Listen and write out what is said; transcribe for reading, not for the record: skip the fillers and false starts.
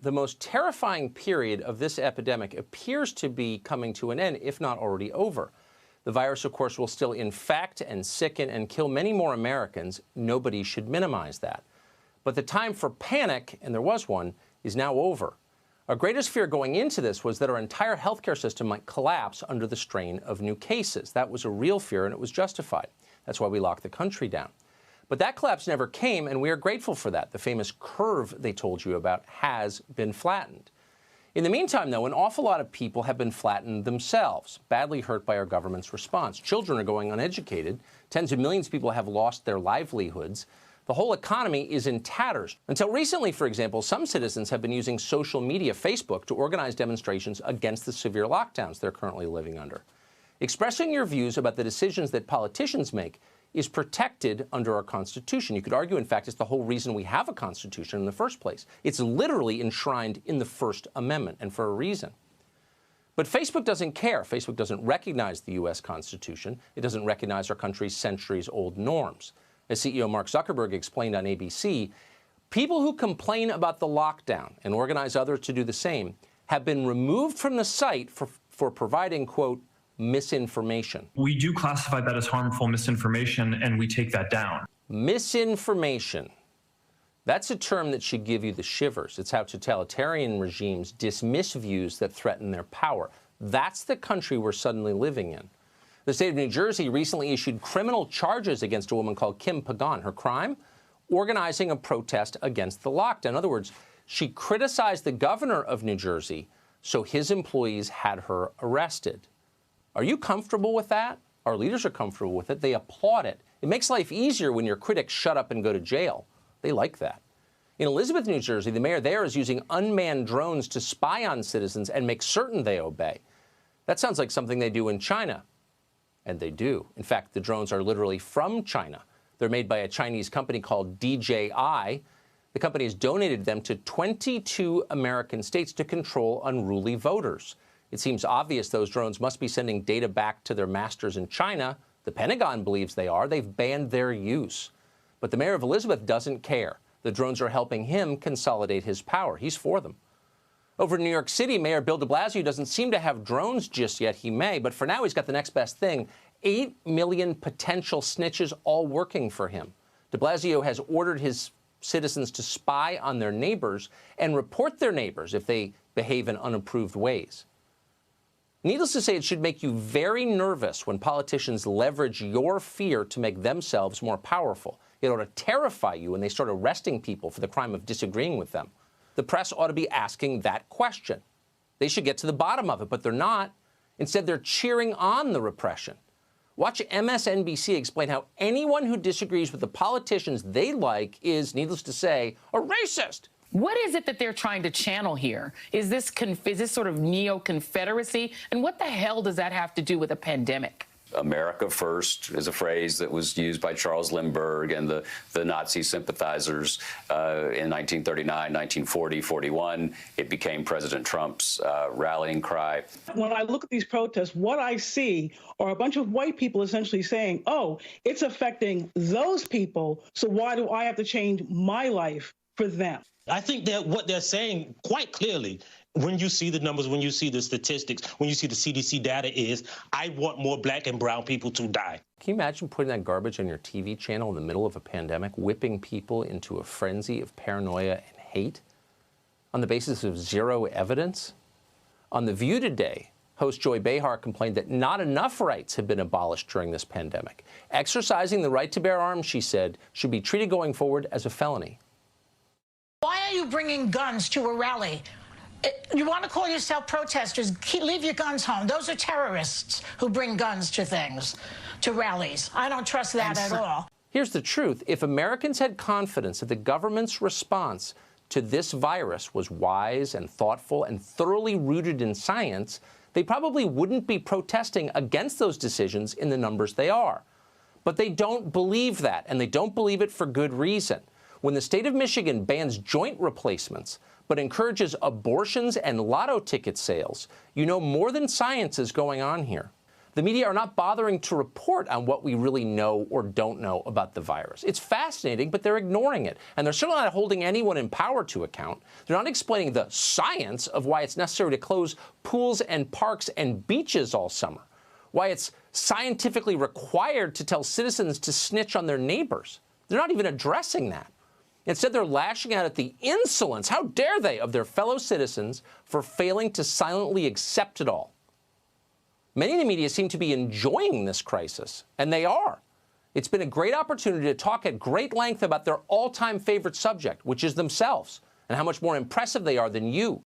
the most terrifying period of this epidemic appears to be coming to an end, if not already over. The virus, of course, will still infect and sicken and kill many more Americans. Nobody should minimize that. But the time for panic, and there was one, is now over. Our greatest fear going into this was that our entire healthcare system might collapse under the strain of new cases. That was a real fear, and it was justified. That's why we locked the country down. But that collapse never came, and we are grateful for that. The famous curve they told you about has been flattened. In the meantime, though, an awful lot of people have been flattened themselves, badly hurt by our government's response. Children are going uneducated. Tens of millions of people have lost their livelihoods. The whole economy is in tatters. Until recently, for example, some citizens have been using social media, Facebook, to organize demonstrations against the severe lockdowns they're currently living under. Expressing your views about the decisions that politicians make is protected under our Constitution. You could argue, in fact, it's the whole reason we have a Constitution in the first place. It's literally enshrined in the First Amendment, and for a reason. But Facebook doesn't care. Facebook doesn't recognize the U.S. Constitution. It doesn't recognize our country's centuries-old norms. As CEO Mark Zuckerberg explained on ABC, people who complain about the lockdown and organize others to do the same have been removed from the site for providing, quote, misinformation. We do classify that as harmful misinformation, and we take that down. Misinformation. That's a term that should give you the shivers. It's how totalitarian regimes dismiss views that threaten their power. That's the country we're suddenly living in. The state of New Jersey recently issued criminal charges against a woman called Kim Pagan. Her crime? Organizing a protest against the lockdown. In other words, she criticized the governor of New Jersey, so his employees had her arrested. Are you comfortable with that? Our leaders are comfortable with it. They applaud it. It makes life easier when your critics shut up and go to jail. They like that. In Elizabeth, New Jersey, the mayor there is using unmanned drones to spy on citizens and make certain they obey. That sounds like something they do in China. And they do. In fact, the drones are literally from China. They're made by a Chinese company called DJI. The company has donated them to 22 American states to control unruly voters. It seems obvious those drones must be sending data back to their masters in China. The Pentagon believes they are. They've banned their use. But the mayor of Elizabeth doesn't care. The drones are helping him consolidate his power. He's for them. Over in New York City, Mayor Bill de Blasio doesn't seem to have drones just yet. He may, but for now he's got the next best thing. 8 million potential snitches all working for him. De Blasio has ordered his citizens to spy on their neighbors and report their neighbors if they behave in unapproved ways. Needless to say, it should make you very nervous when politicians leverage your fear to make themselves more powerful. It ought to terrify you when they start arresting people for the crime of disagreeing with them. The press ought to be asking that question. They should get to the bottom of it, but they're not. Instead, they're cheering on the repression. Watch MSNBC explain how anyone who disagrees with the politicians they like is, needless to say, a racist. What is it that they're trying to channel here? Is this sort of neo-Confederacy? And what the hell does that have to do with a pandemic? America first is a phrase that was used by Charles Lindbergh and the Nazi sympathizers in 1939, 1940, 41. It became President Trump's rallying cry. When I look at these protests, what I see are a bunch of white people essentially saying, oh, it's affecting those people, so why do I have to change my life for them? I think that what they're saying quite clearly, when you see the numbers, when you see the statistics, when you see the CDC data, is I want more black and brown people to die. Can you imagine putting that garbage on your TV channel in the middle of a pandemic, whipping people into a frenzy of paranoia and hate on the basis of zero evidence? On The View today, host Joy Behar complained that not enough rights have been abolished during this pandemic. Exercising the right to bear arms, she said, should be treated going forward as a felony. Why are you bringing guns to a rally? You want to call yourself protesters, leave your guns home. Those are terrorists who bring guns to things, to rallies. I don't trust that at all. Here's the truth. If Americans had confidence that the government's response to this virus was wise and thoughtful and thoroughly rooted in science, they probably wouldn't be protesting against those decisions in the numbers they are. But they don't believe that, and they don't believe it for good reason. When the state of Michigan bans joint replacements but encourages abortions and lotto ticket sales, you know more than science is going on here. The media are not bothering to report on what we really know or don't know about the virus. It's fascinating, but they're ignoring it. And they're certainly not holding anyone in power to account. They're not explaining the science of why it's necessary to close pools and parks and beaches all summer, why it's scientifically required to tell citizens to snitch on their neighbors. They're not even addressing that. Instead, they're lashing out at the insolence, how dare they, of their fellow citizens for failing to silently accept it all. Many in the media seem to be enjoying this crisis, and they are. It's been a great opportunity to talk at great length about their all-time favorite subject, which is themselves, and how much more impressive they are than you.